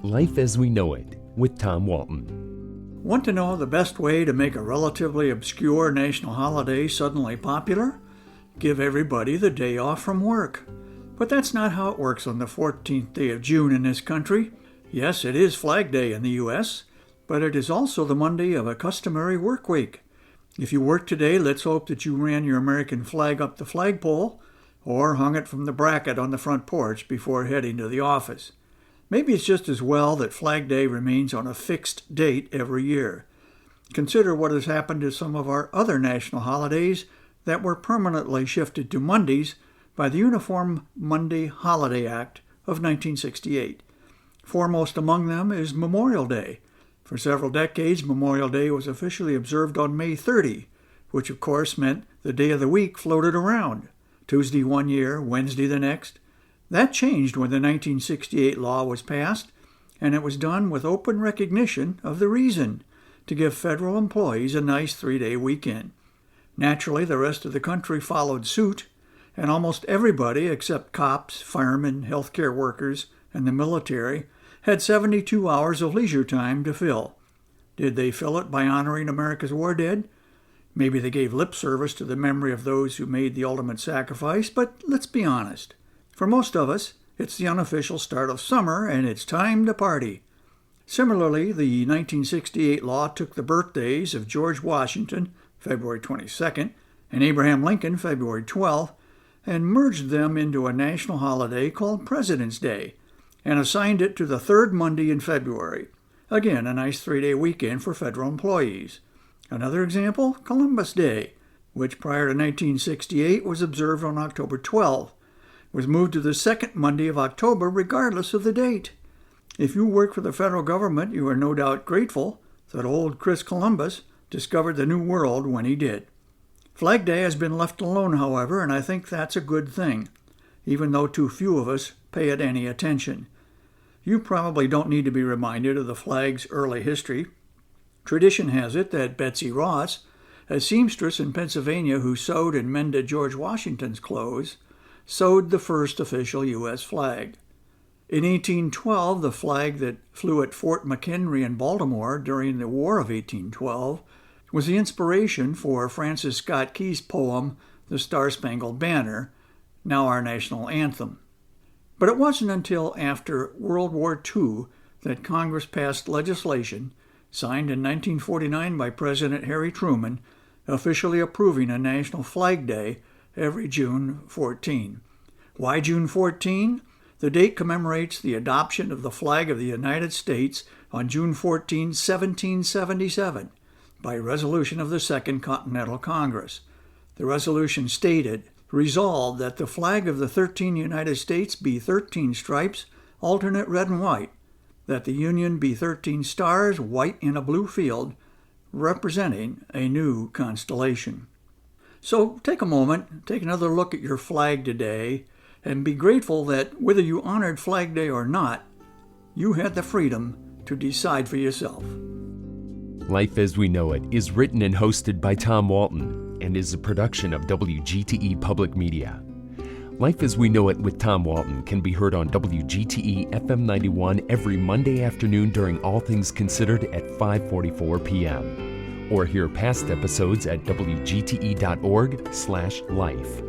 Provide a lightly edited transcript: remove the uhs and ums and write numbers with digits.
Life as We Know It with Tom Walton. Want to know the best way to make a relatively obscure national holiday suddenly popular? Give everybody the day off from work. But that's not how it works on the 14th day of June in this country. Yes, it is Flag Day in the U.S., but it is also the Monday of a customary work week. If you work today, let's hope that you ran your American flag up the flagpole or hung it from the bracket on the front porch before heading to the office. Maybe it's just as well that Flag Day remains on a fixed date every year. Consider what has happened to some of our other national holidays that were permanently shifted to Mondays by the Uniform Monday Holiday Act of 1968. Foremost among them is Memorial Day. For several decades, Memorial Day was officially observed on May 30, which of course meant the day of the week floated around. Tuesday one year, Wednesday the next. That changed when the 1968 law was passed, and it was done with open recognition of the reason, to give federal employees a nice 3-day weekend. Naturally, the rest of the country followed suit, and almost everybody except cops, firemen, healthcare workers, and the military had 72 hours of leisure time to fill. Did they fill it by honoring America's war dead? Maybe they gave lip service to the memory of those who made the ultimate sacrifice, but let's be honest. For most of us, it's the unofficial start of summer, and it's time to party. Similarly, the 1968 law took the birthdays of George Washington, February 22nd, and Abraham Lincoln, February 12th, and merged them into a national holiday called President's Day, and assigned it to the third Monday in February. Again, a nice 3-day weekend for federal employees. Another example, Columbus Day, which prior to 1968 was observed on October 12th, was moved to the second Monday of October regardless of the date. If you work for the federal government, you are no doubt grateful that old Chris Columbus discovered the New World when he did. Flag Day has been left alone, however, and I think that's a good thing, even though too few of us pay it any attention. You probably don't need to be reminded of the flag's early history. Tradition has it that Betsy Ross, a seamstress in Pennsylvania who sewed and mended George Washington's clothes, sewed the first official U.S. flag. In 1812, the flag that flew at Fort McHenry in Baltimore during the War of 1812 was the inspiration for Francis Scott Key's poem, The Star-Spangled Banner, now our national anthem. But it wasn't until after World War II that Congress passed legislation, signed in 1949 by President Harry Truman, officially approving a National Flag Day every June 14. Why June 14? The date commemorates the adoption of the flag of the United States on June 14, 1777, by resolution of the Second Continental Congress. The resolution stated, resolved that the flag of the 13 United States be 13 stripes, alternate red and white, that the Union be 13 stars, white in a blue field, representing a new constellation. So take a moment, take another look at your flag today, and be grateful that whether you honored Flag Day or not, you had the freedom to decide for yourself. Life as We Know It is written and hosted by Tom Walton and is a production of WGTE Public Media. Life as We Know It with Tom Walton can be heard on WGTE FM 91 every Monday afternoon during All Things Considered at 5:44 p.m. Or hear past episodes at WGTE.org/life.